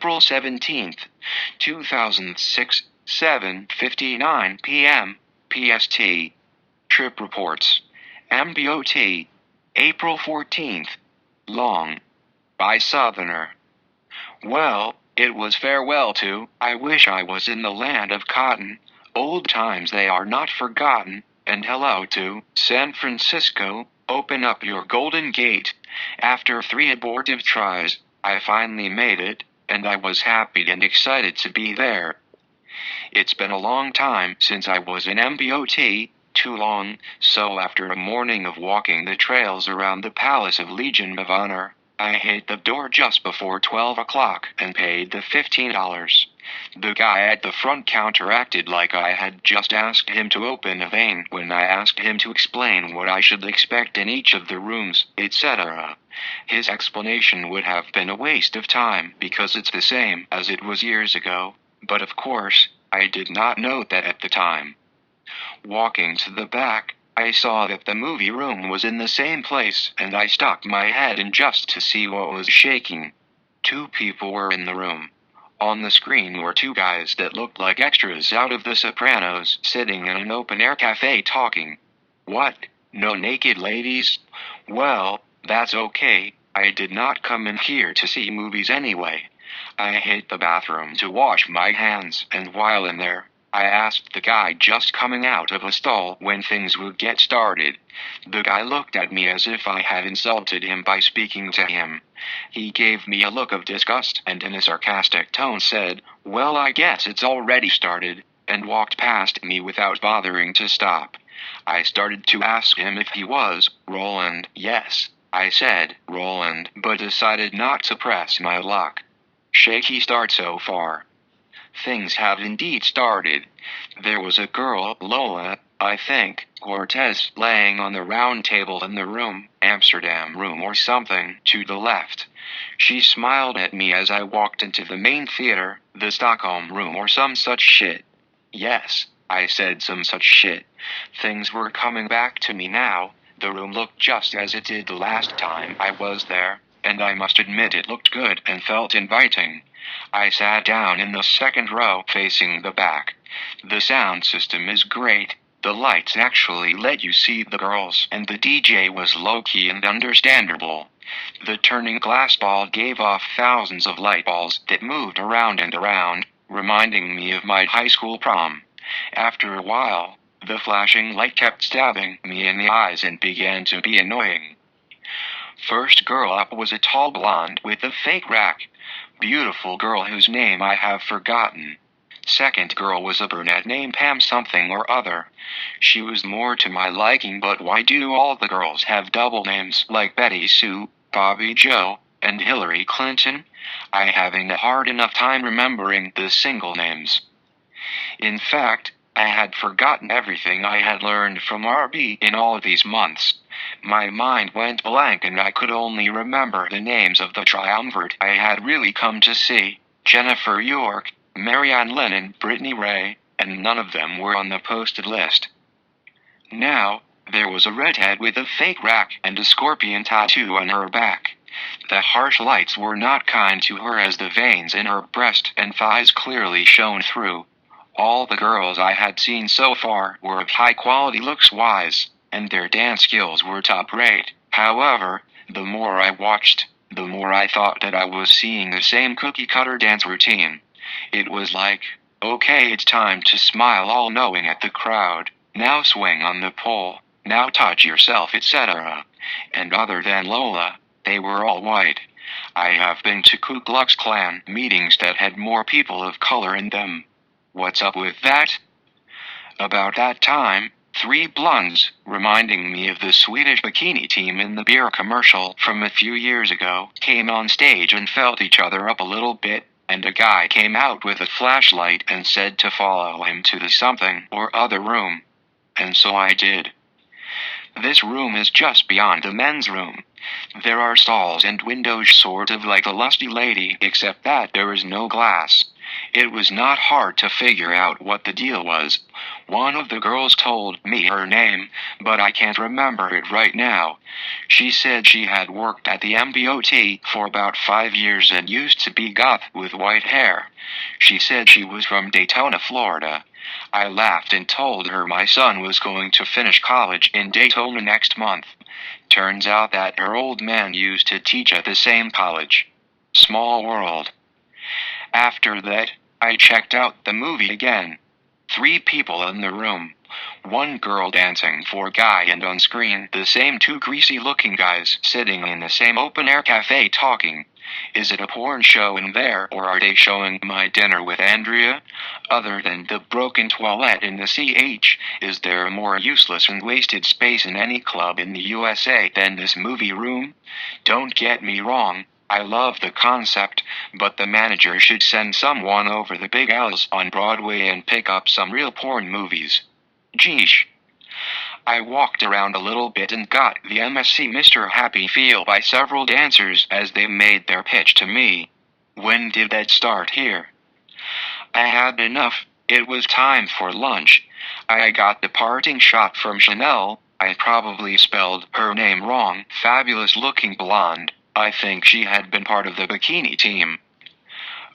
April 17th, 2006, 7:59 p.m. PST. Trip reports. MBOT. April 14th. Long. By Southerner. Well, it was farewell to, I wish I was in the land of cotton, old times they are not forgotten, and hello to, San Francisco, open up your golden gate. After 3 abortive tries, I finally made it, and I was happy and excited to be there. It's been a long time since I was in MBOT, too long, so after a morning of walking the trails around the Palace of Legion of Honor, I hit the door just before 12 o'clock and paid the $15. The guy at the front counter acted like I had just asked him to open a vein when I asked him to explain what I should expect in each of the rooms, etc. His explanation would have been a waste of time because it's the same as it was years ago, but of course, I did not know that at the time. Walking to the back, I saw that the movie room was in the same place and I stuck my head in just to see what was shaking. 2 people were in the room. On the screen were 2 guys that looked like extras out of The Sopranos sitting in an open-air cafe talking. What? No naked ladies? Well, that's okay, I did not come in here to see movies anyway. I hit the bathroom to wash my hands, and while in there, I asked the guy just coming out of a stall when things would get started. The guy looked at me as if I had insulted him by speaking to him. He gave me a look of disgust and in a sarcastic tone said, "Well, I guess it's already started," and walked past me without bothering to stop. I started to ask him if he was Roland. Yes, I said Roland, but decided not to press my luck. Shaky start so far. Things have indeed started. There was a girl, Lola, I think, Cortez, laying on the round table in the room, Amsterdam room or something, to the left. She smiled at me as I walked into the main theater, the Stockholm room or some such shit. Yes, I said some such shit. Things were coming back to me now. The room looked just as it did the last time I was there, and I must admit it looked good and felt inviting. I sat down in the second row facing the back. The sound system is great. The lights actually let you see the girls, and the DJ was low-key and understandable. The turning glass ball gave off thousands of light balls that moved around and around, reminding me of my high school prom. After a while, the flashing light kept stabbing me in the eyes and began to be annoying. First girl up was a tall blonde with a fake rack. Beautiful girl whose name I have forgotten. Second girl was a brunette named Pam something or other. She was more to my liking, but why do all the girls have double names like Betty Sue, Bobby Joe, and Hillary Clinton? I having a hard enough time remembering the single names. In fact, I had forgotten everything I had learned from RB in all these months. My mind went blank and I could only remember the names of the triumvirate I had really come to see: Jennifer York, Marianne Lennon, Brittany Ray, and none of them were on the posted list. Now, there was a redhead with a fake rack and a scorpion tattoo on her back. The harsh lights were not kind to her as the veins in her breast and thighs clearly shone through. All the girls I had seen so far were of high quality looks-wise, and their dance skills were top-rate. However, the more I watched, the more I thought that I was seeing the same cookie-cutter dance routine. It was like, okay, it's time to smile all-knowing at the crowd, now swing on the pole, now touch yourself, etc. And other than Lola, they were all white. I have been to Ku Klux Klan meetings that had more people of color in them. What's up with that? About that time, 3 blondes, reminding me of the Swedish bikini team in the beer commercial from a few years ago, came on stage and felt each other up a little bit, and a guy came out with a flashlight and said to follow him to the something or other room. And so I did. This room is just beyond the men's room. There are stalls and windows sort of like the Lusty Lady, except that there is no glass. It was not hard to figure out what the deal was. One of the girls told me her name, but I can't remember it right now. She said she had worked at the MBOT for about 5 years and used to be goth with white hair. She said she was from Daytona, Florida. I laughed and told her my son was going to finish college in Daytona next month. Turns out that her old man used to teach at the same college. Small world. After that, I checked out the movie again. 3 people in the room. One girl dancing for a guy, and on screen the same 2 greasy-looking guys sitting in the same open-air cafe talking. Is it a porn show in there, or are they showing My Dinner with Andrea? Other than the broken toilet in the CH, is there a more useless and wasted space in any club in the USA than this movie room? Don't get me wrong, I love the concept, but the manager should send someone over the big L's on Broadway and pick up some real porn movies. Geesh. I walked around a little bit and got the MSC Mr. Happy feel by several dancers as they made their pitch to me. When did that start here? I had enough. It was time for lunch. I got the parting shot from Chanel. I probably spelled her name wrong. Fabulous looking blonde. I think she had been part of the bikini team.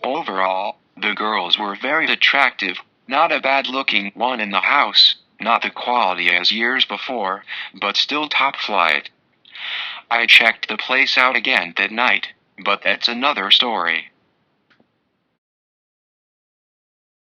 Overall, the girls were very attractive. Not a bad looking one in the house. Not the quality as years before, but still top flight. I checked the place out again that night, but that's another story.